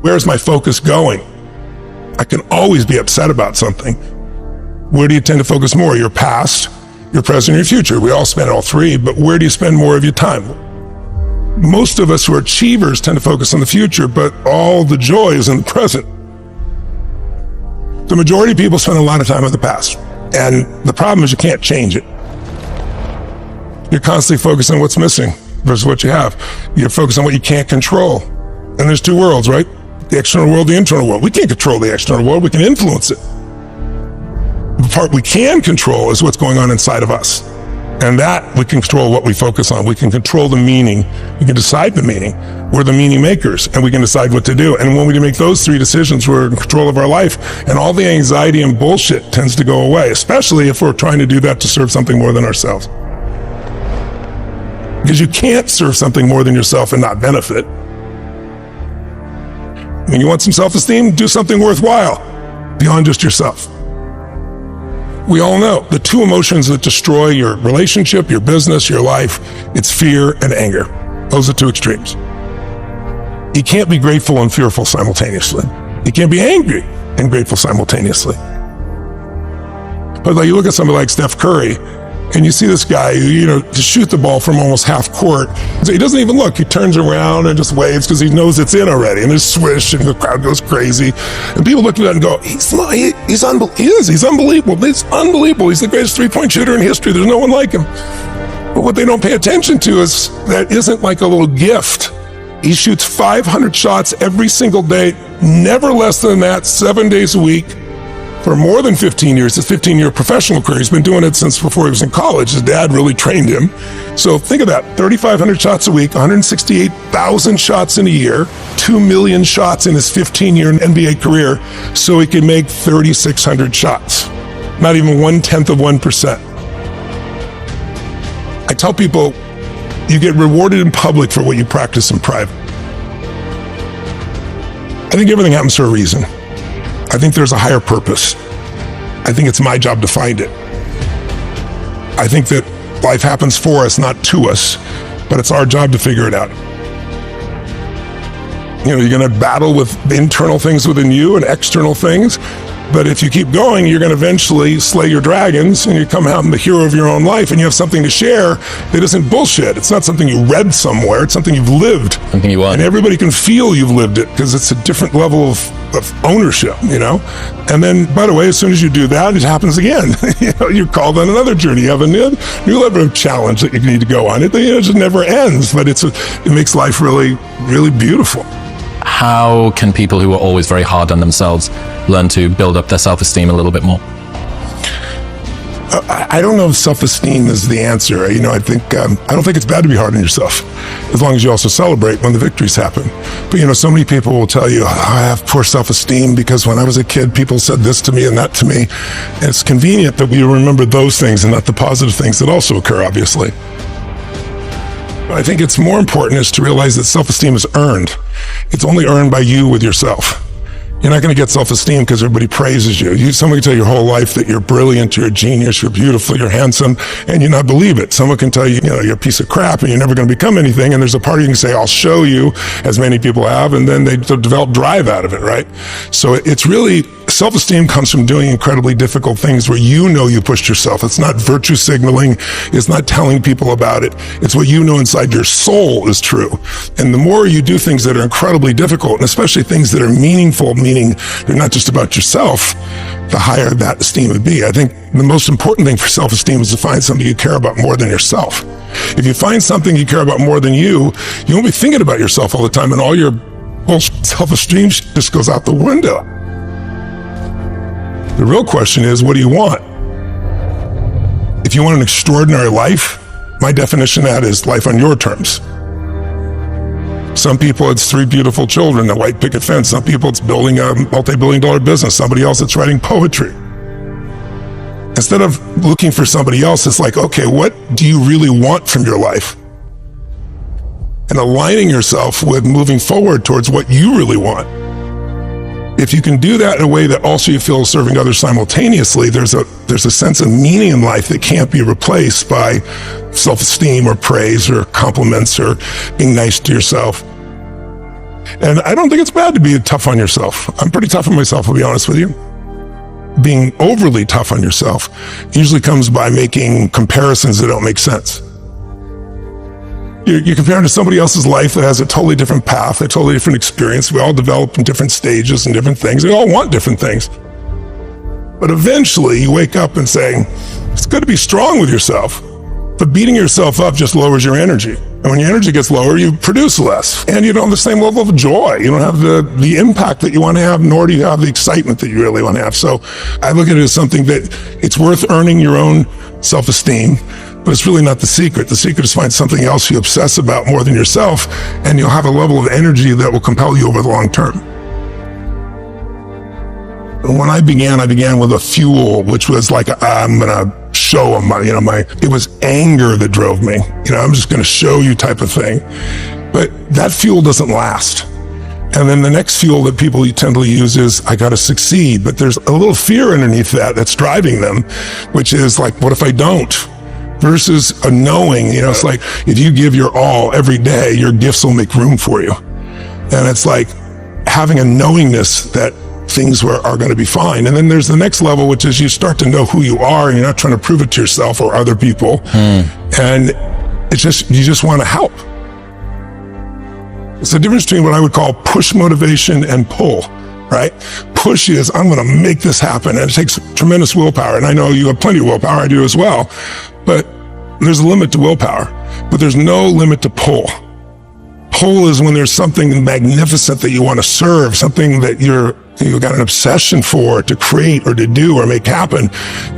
Where's my focus going? I can always be upset about something. Where do you tend to focus more? Your past, your present, your future. We all spend all three, but where do you spend more of your time? Most of us who are achievers tend to focus on the future, but all the joy is in the present. The majority of people spend a lot of time in the past. And the problem is you can't change it. You're constantly focused on what's missing versus what you have. You're focused on what you can't control. And there's two worlds, right? The external world, the internal world. We can't control the external world, we can influence it. The part we can control is what's going on inside of us. And that we can control what we focus on. We can control the meaning. We can decide the meaning. We're the meaning makers, and we can decide what to do. And when we make those three decisions, we're in control of our life, and all the anxiety and bullshit tends to go away, especially if we're trying to do that to serve something more than ourselves. Because you can't serve something more than yourself and not benefit. When you want some self-esteem, do something worthwhile beyond just yourself. We all know the two emotions that destroy your relationship, your business, your life, it's fear and anger. Those are two extremes. You can't be grateful and fearful simultaneously. You can't be angry and grateful simultaneously. But like you look at somebody like Steph Curry, and you see this guy who, to shoot the ball from almost half court. So he doesn't even look. He turns around and just waves because he knows it's in already. And there's swish and the crowd goes crazy. And people look at that and go, he's unbelievable. He's unbelievable. He's unbelievable. He's the greatest three-point shooter in history. There's no one like him. But what they don't pay attention to is that isn't like a little gift. He shoots 500 shots every single day, never less than that, 7 days a week. For more than 15 years, his 15-year professional career, he's been doing it since before he was in college. His dad really trained him. So think of that, 3,500 shots a week, 168,000 shots in a year, 2 million shots in his 15-year NBA career, so he can make 3,600 shots. Not even 1/10 of 1%. I tell people, you get rewarded in public for what you practice in private. I think everything happens for a reason. I think there's a higher purpose. I think it's my job to find it. I think that life happens for us, not to us, but it's our job to figure it out. You're going to battle with internal things within you and external things, but if you keep going, you're going to eventually slay your dragons and you come out the hero of your own life, and you have something to share that isn't bullshit. It's not something you read somewhere. It's something you've lived. Something you want. And everybody can feel you've lived it because it's a different level of ownership, And then, by the way, as soon as you do that, it happens again. You're called on another journey. You have a new level of challenge that you need to go on. It just never ends, but it makes life really, really beautiful. How can people who are always very hard on themselves learn to build up their self-esteem a little bit more? I don't know if self-esteem is the answer. I don't think it's bad to be hard on yourself, as long as you also celebrate when the victories happen. But so many people will tell you, I have poor self-esteem because when I was a kid, people said this to me and that to me. And it's convenient that we remember those things and not the positive things that also occur, obviously. I think it's more important is to realize that self-esteem is earned. It's only earned by you with yourself. You're not going to get self-esteem because everybody praises you. Someone can tell you your whole life that you're brilliant, you're a genius, you're beautiful, you're handsome, and you not believe it. Someone can tell you, you're a piece of crap and you're never going to become anything. And there's a part you can say, I'll show you, as many people have, and then they develop drive out of it, right? So it's really, self-esteem comes from doing incredibly difficult things where you pushed yourself. It's not virtue signaling. It's not telling people about it. It's what you know inside your soul is true. And the more you do things that are incredibly difficult, and especially things that are meaningful, meaning they're not just about yourself, the higher that esteem would be. I think the most important thing for self-esteem is to find something you care about more than yourself. If you find something you care about more than you won't be thinking about yourself all the time, and all your self-esteem just goes out the window. The real question is, what do you want? If you want an extraordinary life, my definition of that is life on your terms. Some people, it's 3 beautiful children, a white picket fence. Some people, it's building a multi-billion-dollar business. Somebody else, it's writing poetry. Instead of looking for somebody else, it's like, okay, what do you really want from your life? And aligning yourself with moving forward towards what you really want. If you can do that in a way that also you feel is serving others simultaneously, there's a sense of meaning in life that can't be replaced by self-esteem or praise or compliments or being nice to yourself. And I don't think it's bad to be tough on yourself. I'm pretty tough on myself, I'll be honest with you. Being overly tough on yourself usually comes by making comparisons that don't make sense. You're comparing to somebody else's life that has a totally different path, a totally different experience. We all develop in different stages and different things. We all want different things. But eventually you wake up and say, it's good to be strong with yourself, but beating yourself up just lowers your energy. And when your energy gets lower, you produce less. And you don't have the same level of joy. You don't have the impact that you want to have, nor do you have the excitement that you really want to have. So I look at it as something that it's worth earning your own self-esteem, but it's really not the secret. The secret is find something else you obsess about more than yourself, and you'll have a level of energy that will compel you over the long term. When I began with a fuel, which was like, I'm going to show them it was anger that drove me. I'm just going to show you type of thing. But that fuel doesn't last. And then the next fuel that people tend to use is, I got to succeed. But there's a little fear underneath that's driving them, which is like, what if I don't? Versus a knowing, it's like, if you give your all every day, your gifts will make room for you. And it's like having a knowingness that things are going to be fine. And then there's the next level, which is you start to know who you are, and you're not trying to prove it to yourself or other people. And it's just, you just want to help. It's the difference between what I would call push motivation and pull, right? Push is, I'm going to make this happen. And it takes tremendous willpower. And I know you have plenty of willpower. I do as well. But there's a limit to willpower, but there's no limit to pull. Pull is when there's something magnificent that you want to serve, something that you've got an obsession for, to create or to do or make happen.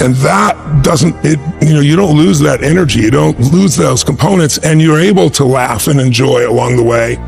And that doesn't, you don't lose that energy. You don't lose those components, and you're able to laugh and enjoy along the way.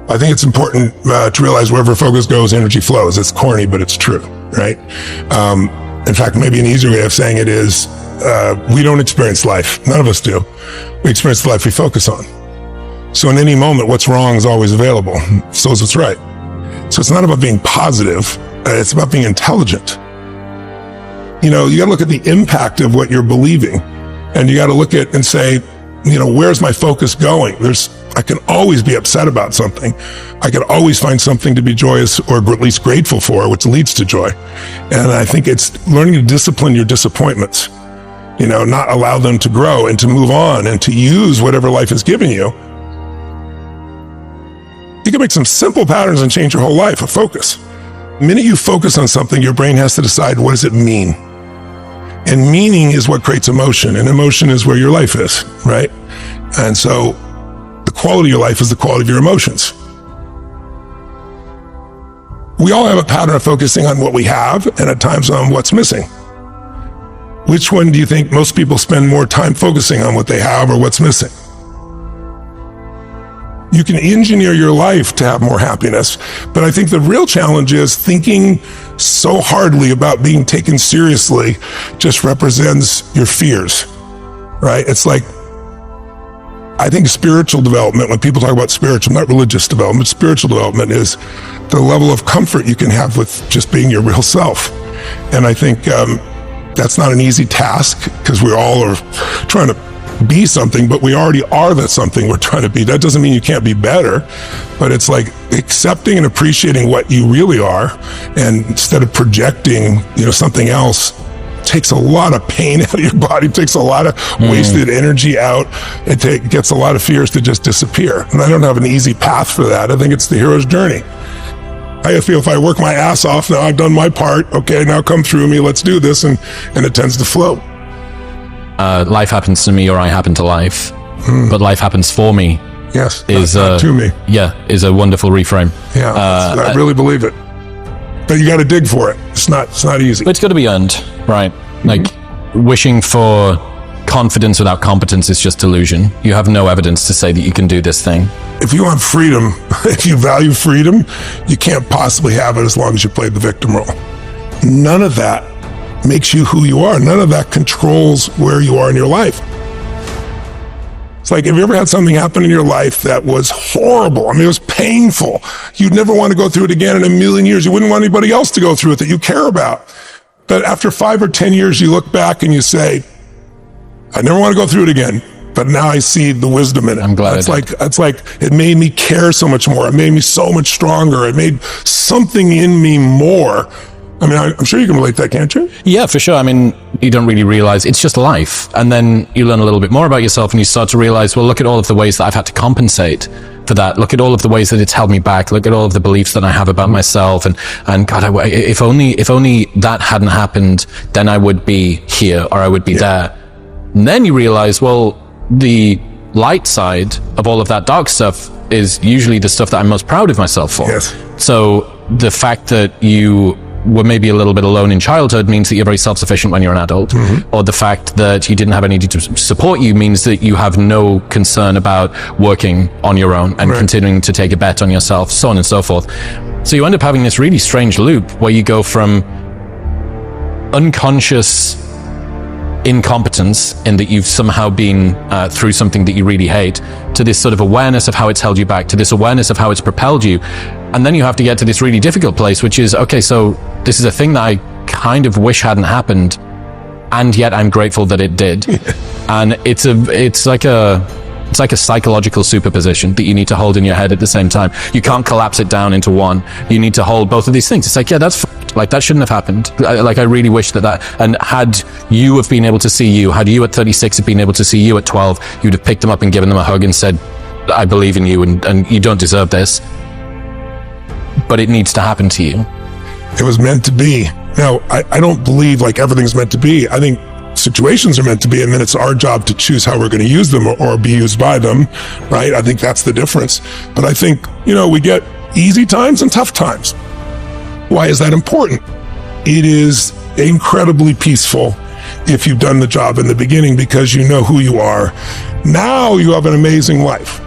I think it's important to realize wherever focus goes, energy flows. It's corny, but it's true, right? In fact, maybe an easier way of saying it is, we don't experience life. None of us do. We experience the life we focus on. So in any moment, what's wrong is always available. So is what's right. So it's not about being positive. It's about being intelligent. You got to look at the impact of what you're believing. And you got to look at and say, where's my focus going? I can always be upset about something. I can always find something to be joyous or at least grateful for, which leads to joy. And I think it's learning to discipline your disappointments, not allow them to grow and to move on and to use whatever life has given you. You can make some simple patterns and change your whole life. A focus. The minute you focus on something, your brain has to decide, what does it mean? And meaning is what creates emotion, and emotion is where your life is, right? And so the quality of your life is the quality of your emotions. We all have a pattern of focusing on what we have, and at times on what's missing. Which one do you think most people spend more time focusing on, what they have or what's missing? You can engineer your life to have more happiness, but I think the real challenge is thinking so hardly about being taken seriously just represents your fears, right? It's like, I think spiritual development, when people talk about spiritual, not religious development, spiritual development is the level of comfort you can have with just being your real self. And I think that's not an easy task, because we all are trying to be something, but we already are that something we're trying to be. That doesn't mean you can't be better, but it's like accepting and appreciating what you really are, and instead of projecting, something else, takes a lot of pain out of your body, takes a lot of wasted energy out. It gets a lot of fears to just disappear. And I don't have an easy path for that. I think it's the hero's journey. I feel if I work my ass off, now I've done my part, okay, now come through me, let's do this, and it tends to flow. Life happens to me, or I happen to life, but life happens for me. Yes, not to me. Yeah, is a wonderful reframe. Yeah, I really believe it. But you got to dig for it. It's not easy. It's got to be earned, right? Like wishing for confidence without competence is just delusion. You have no evidence to say that you can do this thing. If you want freedom, if you value freedom, you can't possibly have it as long as you play the victim role. None of that makes you who you are. None of that controls where you are in your life. It's like, have you ever had something happen in your life that was horrible? I mean, it was painful. You'd never want to go through it again in a million years. You wouldn't want anybody else to go through it that you care about. But after 5 or 10 years, you look back and you say, I never want to go through it again. but now I see the wisdom in it. I'm glad it's like it made me care so much more. It made me so much stronger. It made something in me more. I mean, I'm sure you can relate to that, can't you? Yeah, for sure. I mean, you don't really realize it's just life. And then you learn a little bit more about yourself and you start to realize, well, look at all of the ways that I've had to compensate for that. Look at all of the ways that it's held me back. Look at all of the beliefs that I have about myself. And God, if only that hadn't happened, then I would be here or I would be there. And then you realize, well, the light side of all of that dark stuff is usually the stuff that I'm most proud of myself for. Yes. So the fact that you were maybe a little bit alone in childhood means that you're very self-sufficient when you're an adult. Or the fact that you didn't have anybody to support you means that you have no concern about working on your own and continuing to take a bet on yourself, so on and so forth. So you end up having this really strange loop where you go from unconscious incompetence in that you've somehow been through something that you really hate, to this sort of awareness of how it's held you back, to this awareness of how it's propelled you. And then you have to get to this really difficult place, which is, okay, so this is a thing that I kind of wish hadn't happened, and yet I'm grateful that it did. And it's like a psychological superposition that you need to hold in your head at the same time. You can't collapse it down into one. You need to hold both of these things. It's like, yeah, that's like, that shouldn't have happened. Like, I really wish that, and had you have been able to see you, had you at 36 have been able to see you at 12, you'd have picked them up and given them a hug and said, I believe in you and you don't deserve this, but it needs to happen to you. It was meant to be. Now, I don't believe like everything's meant to be. I think situations are meant to be, and then it's our job to choose how we're going to use them or be used by them, right? I think that's the difference. But I think, we get easy times and tough times. Why is that important? It is incredibly peaceful if you've done the job in the beginning because you know who you are. Now you have an amazing life.